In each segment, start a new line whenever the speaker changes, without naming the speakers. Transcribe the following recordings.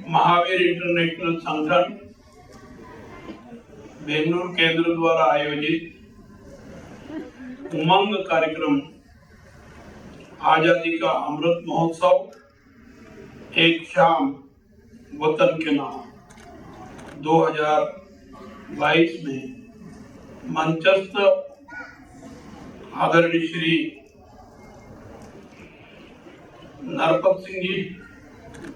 Mahavir international संगठन बेंगलुरु केंद्र द्वारा आयोजित उमंग कार्यक्रम आजादी का अमृत महोत्सव एक शाम वतन के नाम 2022 में मंचस्थ आदरणीय श्री नरपत सिंह जी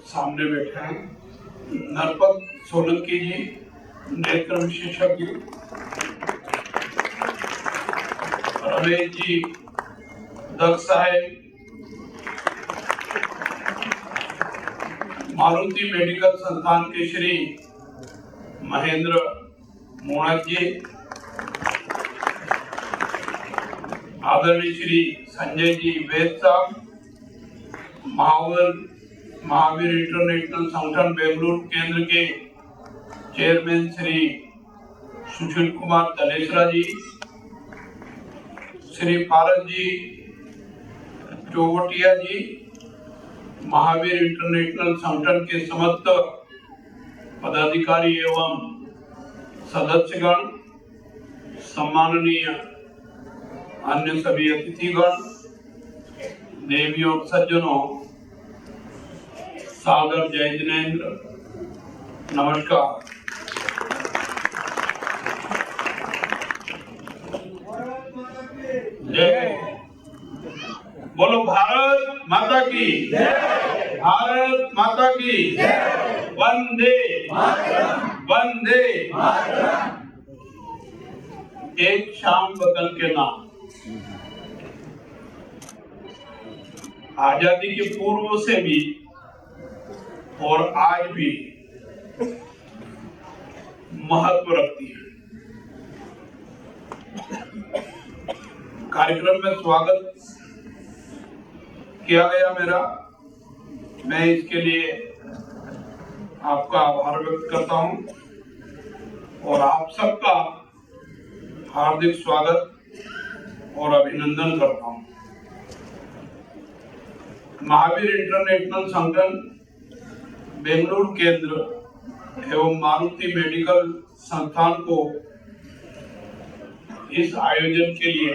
सामने बैठे हैं, नरपत सोलंकी जी नेत्र विशेषज्ञ, रमेश जी दत्त साहेब, मारुति मेडिकल संस्थान के श्री महेंद्र मोहन जी, आदरणीय श्री संजय जी वेद साहब, महावीर इंटरनेशनल संगठन बेंगलुरु केंद्र के चेयरमैन श्री सुशील कुमार तलेसरा जी, श्री पारस जी चौवटिया जी, महावीर इंटरनेशनल संगठन के समस्त पदाधिकारी एवं सदस्यगण, सम्माननीय अन्य सभी अतिथिगण, देवी और सज्जनों, सादर जय जिनेन्द्र, नमस्कार। जय बोलो भारत माता की जय, भारत माता की जय, वंदे मातरम, वंदे मातरम। एक शाम वतन के नाम आजादी के पूर्व से भी और आज भी महत्व रखती है। कार्यक्रम में स्वागत किया गया मेरा, मैं इसके लिए आपका आभार व्यक्त करता हूं और आप सबका हार्दिक स्वागत और अभिनंदन करता हूं। महावीर इंटरनेशनल संगठन बेंगलुरु केंद्र एवं मारुति मेडिकल संस्थान को इस आयोजन के लिए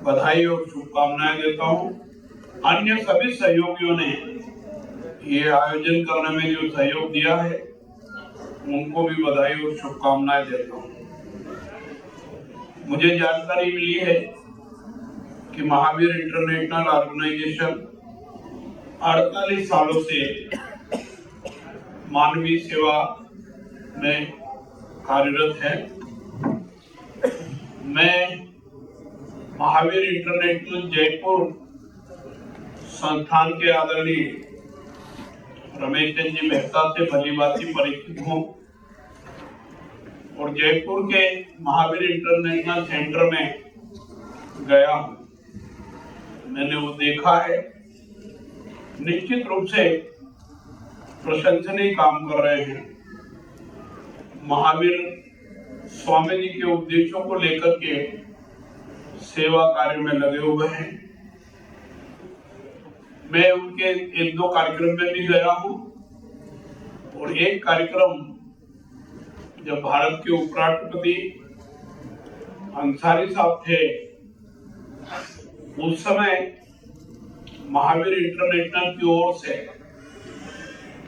बधाई और शुभकामनाएं देता हूं। अन्य सभी सहयोगियों ने ये आयोजन करने में जो सहयोग दिया है उनको भी बधाई और शुभकामनाएं देता हूं। मुझे जानकारी मिली है कि महावीर इंटरनेशनल ऑर्गेनाइजेशन 48 सालों से मानवीय सेवा में कार्यरत है। मैं महावीर इंटरनेशनल जयपुर संस्थान के आदरणीय रमेश चंद्र जी मेहता से भलीभांति परिचित हूँ और जयपुर के महावीर इंटरनेशनल सेंटर में गया हूँ। मैंने वो देखा है, निश्चित रूप से प्रशंसनीय काम कर रहे हैं। महावीर स्वामी जी के उद्देश्यों को लेकर के सेवा कार्य में लगे हुए हैं। मैं उनके एक दो कार्यक्रम में भी गया हूं और एक कार्यक्रम जब भारत के उपराष्ट्रपति अंसारी साहब थे उस समय महावीर इंटरनेशनल की ओर से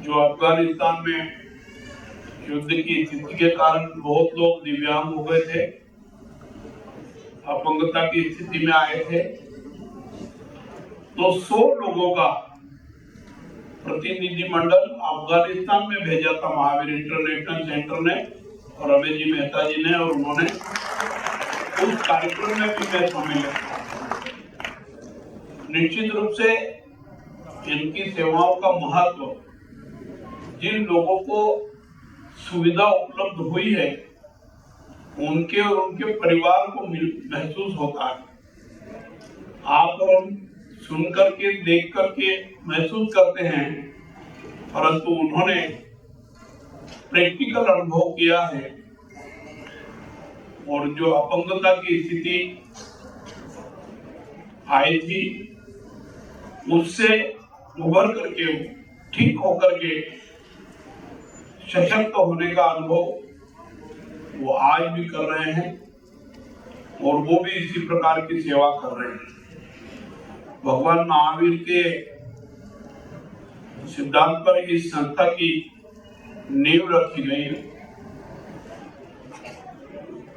जो अफगानिस्तान में युद्ध की स्थिति के कारण बहुत लोग दिव्यांग हो गए थे, अपंगता की स्थिति में आए थे, तो 100 लोगों का प्रतिनिधिमंडल अफगानिस्तान में भेजा था महावीर इंटरनेशनल सेंटर ने और रमेश जी मेहता जी ने, और उन्होंने उस कार्यक्रम में भी मैं शामिल था। निश्चित रूप से इनकी सेवाओं का महत्व जिन लोगों को सुविधा उपलब्ध हुई है उनके और उनके परिवार को महसूस होता है। आप और हम सुन करके देख करके महसूस करते हैं, परंतु उन्होंने प्रैक्टिकल अनुभव किया है और जो अपंगता की स्थिति आई थी उससे उभर करके ठीक होकर के सशक्त होने का अनुभव वो आज भी कर रहे हैं और वो भी इसी प्रकार की सेवा कर रहे हैं। भगवान महावीर के सिद्धांत पर इस संस्था की नींव रखी गई है।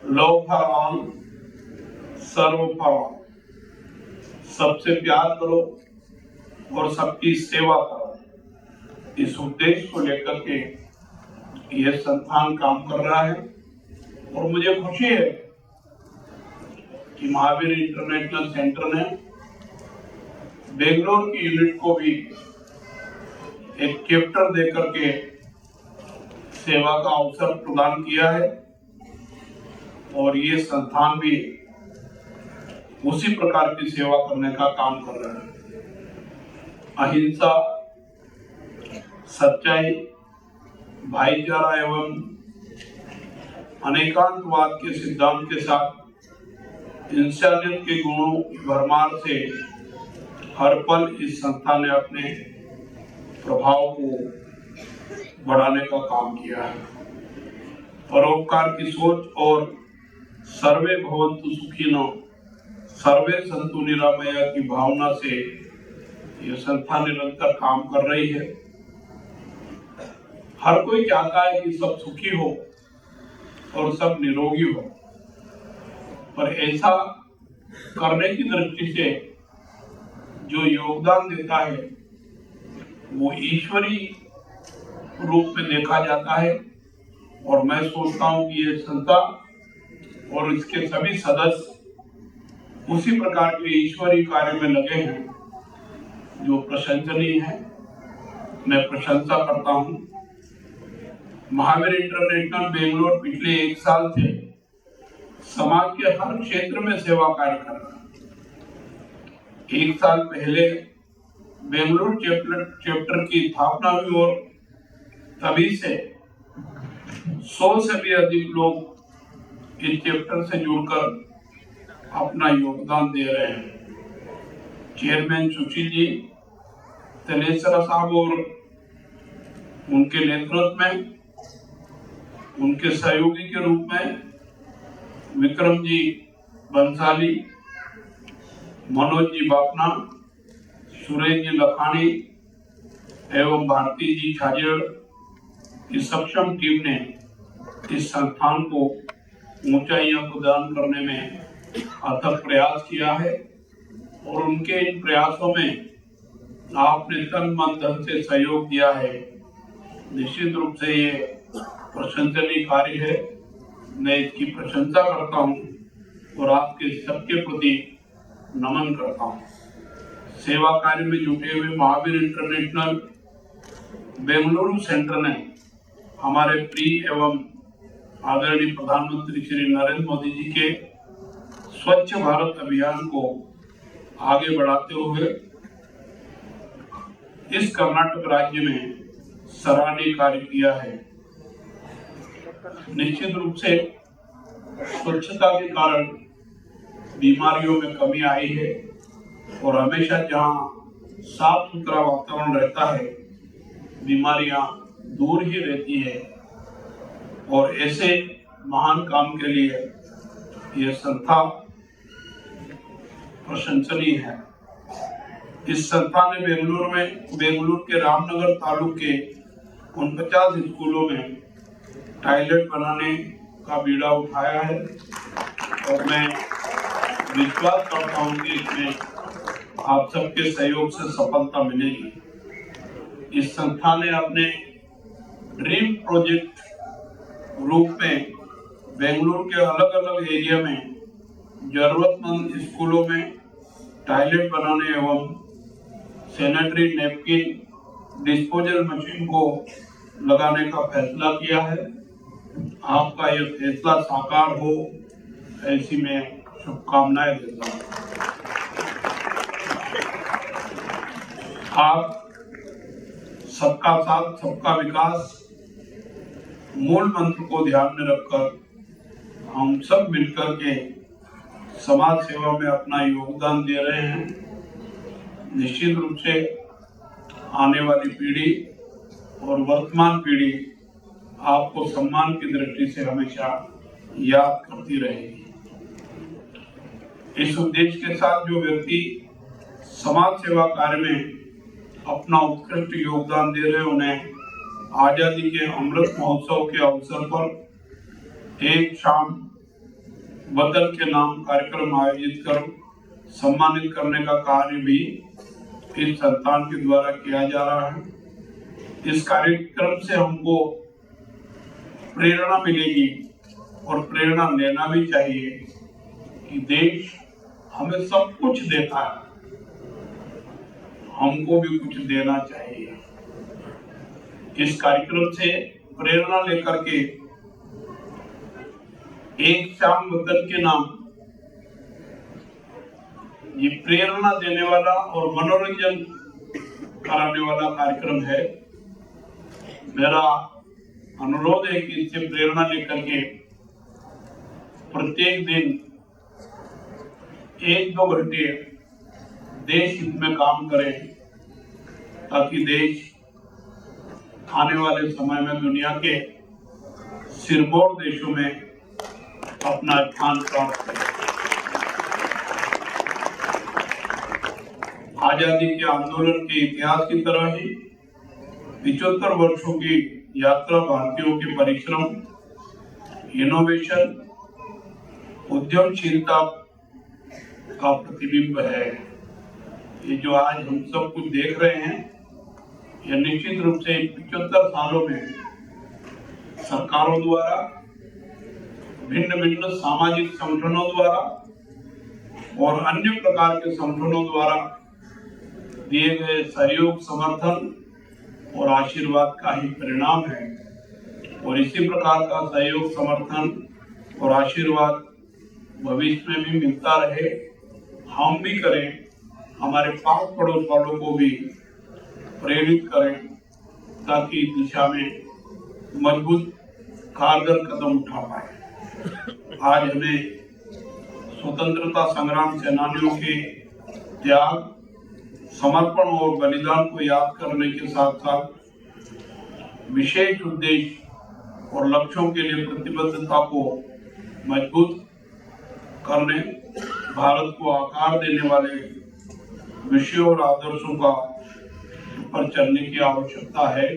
Love for all, serve for all, सबसे प्यार करो और सबकी सेवा करो, इस उद्देश्य को लेकर के यह संस्थान काम कर रहा है। और मुझे खुशी है कि महावीर इंटरनेशनल सेंटर ने बेंगलोर की यूनिट को भी एक चैप्टर देकर के सेवा का अवसर प्रदान किया है और ये संस्थान भी उसी प्रकार की सेवा करने का काम कर रहा है। अहिंसा, सच्चाई, भाईचारा एवं अनेकांतवाद के सिद्धांत के साथ इंसानियत के गुणों भरमार से हर पल इस संस्था ने अपने प्रभाव को बढ़ाने का काम किया है। परोपकार की सोच और सर्वे भवन्तु सुखिनो सर्वे सन्तु निरामया की भावना से यह संस्था निरंतर काम कर रही है। हर कोई चाहता है कि सब सुखी हो और सब निरोगी हो, पर ऐसा करने की दृष्टि से जो योगदान देता है वो ईश्वरी रूप में देखा जाता है। और मैं सोचता हूँ कि ये संस्था और इसके सभी सदस्य उसी प्रकार के ईश्वरी कार्य में लगे हैं जो प्रशंसनीय है। मैं प्रशंसा करता हूँ। महावीर इंटरनेशनल बेंगलोर पिछले 1 साल से समाज के हर क्षेत्र में सेवा कार्य कर रहा है। 1 साल पहले बेंगलुरु चैप्टर की स्थापना हुई और तभी से 100 से भी अधिक लोग इस चैप्टर से जुड़कर अपना योगदान दे रहे हैं। चेयरमैन सुशील जी, तनेसरा साहब और उनके नेतृत्व में उनके सहयोगी के रूप में विक्रम जी बंसाली, मनोज जी बापना, सुरेश जी लखानी एवं भारती जी छाजेड़ की सक्षम टीम ने इस संस्थान को ऊंचाइयां प्रदान करने में अथक प्रयास किया है और उनके इन प्रयासों में आपने तन मन धन से सहयोग दिया है। निश्चित रूप से ये प्रशंसनीय कार्य है। मैं इसकी प्रशंसा करता हूँ और आपके सबके प्रति नमन करता हूँ। सेवा कार्य में जुटे हुए महावीर इंटरनेशनल बेंगलुरु सेंटर ने हमारे प्रिय एवं आदरणीय प्रधानमंत्री श्री नरेंद्र मोदी जी के स्वच्छ भारत अभियान को आगे बढ़ाते हुए इस कर्नाटक राज्य में सराहनीय कार्य किया है। निश्चित रूप से स्वच्छता के कारण बीमारियों में कमी आई है और हमेशा जहाँ साफ सुथरा वातावरण रहता है बीमारियां दूर ही रहती है। और ऐसे महान काम के लिए यह संस्था प्रशंसनीय है। इस संस्था ने बेंगलुरु के रामनगर तालुक के 49 स्कूलों में टॉयलेट बनाने का बीड़ा उठाया है और मैं विश्वास करता हूँ कि इसमें आप सबके सहयोग से सफलता मिलेगी। इस संस्था ने अपने ड्रीम प्रोजेक्ट रूप में बेंगलुरु के अलग अलग एरिया में जरूरतमंद स्कूलों में टॉयलेट बनाने एवं सैनिटरी नैपकिन डिस्पोजल मशीन को लगाने का फैसला किया है। आपका यह फैसला साकार हो ऐसी मैं शुभकामनाएं देता हूँ। आप सबका साथ सबका विकास मूल मंत्र को ध्यान में रखकर हम सब मिलकर के समाज सेवा में अपना योगदान दे रहे हैं। निश्चित रूप से आने वाली पीढ़ी और वर्तमान पीढ़ी आपको सम्मान की दृष्टि से हमेशा याद करती रहेगी। इस उद्देश्य के साथ जो व्यक्ति समाज सेवा कार्य में अपना उत्कृष्ट योगदान दे रहे, उन्हें आजादी के अमृत महोत्सव के अवसर पर एक शाम बदल के नाम कार्यक्रम आयोजित कर सम्मानित करने का कार्य भी इस संस्थान के द्वारा किया जा रहा है। इस कार्यक्रम से हमको प्रेरणा मिलेगी और प्रेरणा लेना भी चाहिए कि देश हमें सब कुछ देता है, हमको भी कुछ देना चाहिए। इस कार्यक्रम से प्रेरणा लेकर के एक शाम बदल के नाम ये प्रेरणा देने वाला और मनोरंजन कराने वाला कार्यक्रम है। मेरा अनुरोध है कि इससे प्रेरणा लेकर के प्रत्येक दिन 1-2 घंटे देश हित में काम करें, ताकि देश आने वाले समय में दुनिया के सिरमौर देशों में अपना स्थान प्राप्त करे। आजादी के आंदोलन के इतिहास की तरह ही 75 वर्षों की यात्रा भारतीयों के परिश्रम, इनोवेशन, उद्यमशीलता का प्रतिबिंब है। ये जो आज हम सब कुछ देख रहे हैं, यह निश्चित रूप से 75 सालों में सरकारों द्वारा, भिन्न भिन्न सामाजिक संगठनों द्वारा और अन्य प्रकार के संगठनों द्वारा दिए गए सहयोग, समर्थन और आशीर्वाद का ही परिणाम है। और इसी प्रकार का सहयोग, समर्थन और आशीर्वाद भविष्य में भी मिलता रहे, हम भी करें, हमारे पास पड़ोस वालों को भी प्रेरित करें, ताकि इस दिशा में मजबूत कारगर कदम उठा पाए। आज हमें स्वतंत्रता संग्राम सेनानियों के त्याग, समर्पण और बलिदान को याद करने के साथ साथ विशेष उद्देश्य और लक्ष्यों के लिए प्रतिबद्धता को मजबूत करने, भारत को आकार देने वाले विषयों और आदर्शों का पर चलने की आवश्यकता है।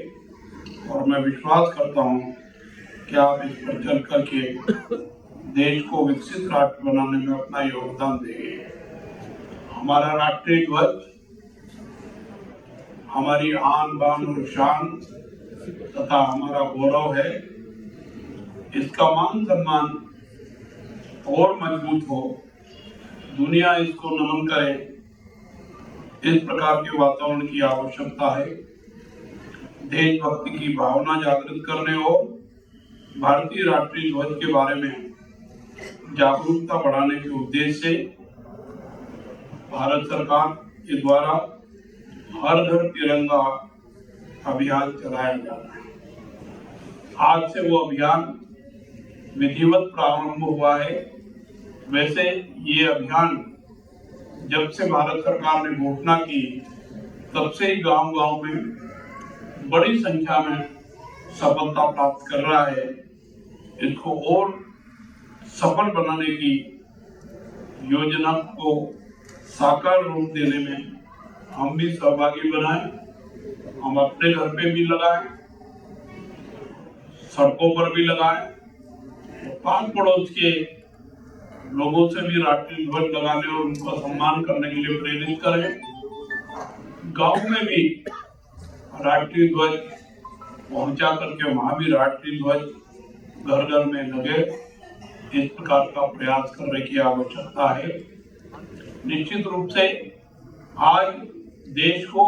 और मैं विश्वास करता हूं कि आप इस पर चल करके देश को विकसित राष्ट्र बनाने में अपना योगदान देंगे। हमारा राष्ट्रीय ध्वज हमारी आन बान और शान तथा हमारा गौरव है। इसका मान सम्मान और मजबूत हो, दुनिया इसको नमन करे, इस प्रकार के वातावरण की आवश्यकता है। देशभक्ति की भावना जागृत करने और भारतीय राष्ट्रीय ध्वज के बारे में जागरूकता बढ़ाने के उद्देश्य से भारत सरकार के द्वारा हर घर तिरंगा अभियान चलाया जा रहा है। आज से वो अभियान विधिवत प्रारंभ हुआ है। वैसे ये अभियान जब से भारत सरकार ने घोषणा की, तब से ही गांव-गांव में बड़ी संख्या में सफलता प्राप्त कर रहा है। इसको और सफल बनाने की योजना को साकार रूप देने में हम भी सहभागी बनाएं। हम अपने घर पे भी लगाएं, सड़कों पर भी लगाएं, पास पड़ोस के लोगों से भी राष्ट्रीय ध्वज लगाने और उनका सम्मान करने के लिए प्रेरित करें। गांव में भी राष्ट्रीय ध्वज पहुंचा करके वहां भी राष्ट्रीय ध्वज घर घर में लगे, इस प्रकार का प्रयास करने की आवश्यकता है। निश्चित रूप से आज देश को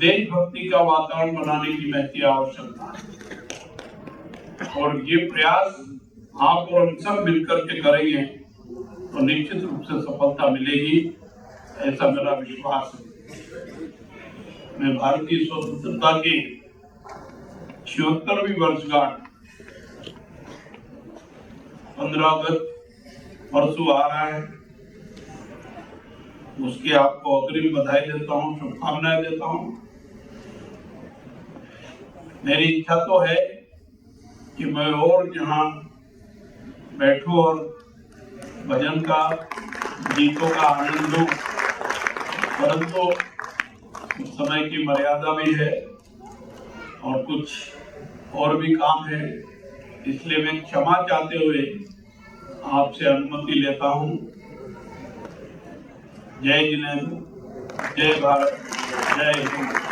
देशभक्ति का वातावरण बनाने की महती आवश्यकता है, और ये प्रयास आप और हम सब मिलकर के करेंगे तो निश्चित रूप से सफलता मिलेगी, ऐसा मेरा विश्वास है। मैं भारतीय स्वतंत्रता की 76वीं वर्षगांठ 15 अगस्त परसों आ रहा है। उसकी आपको अग्रिम बधाई देता हूँ, शुभकामनाएं देता हूँ। मेरी इच्छा तो है कि मैं और यहाँ बैठूं और भजन का, गीतों का आनंद लूं, परंतु कुछ समय की मर्यादा भी है और कुछ और भी काम है, इसलिए मैं क्षमा चाहते हुए आपसे अनुमति लेता हूं। जय जिनेन्द्र, जय भारत, जय हिंद।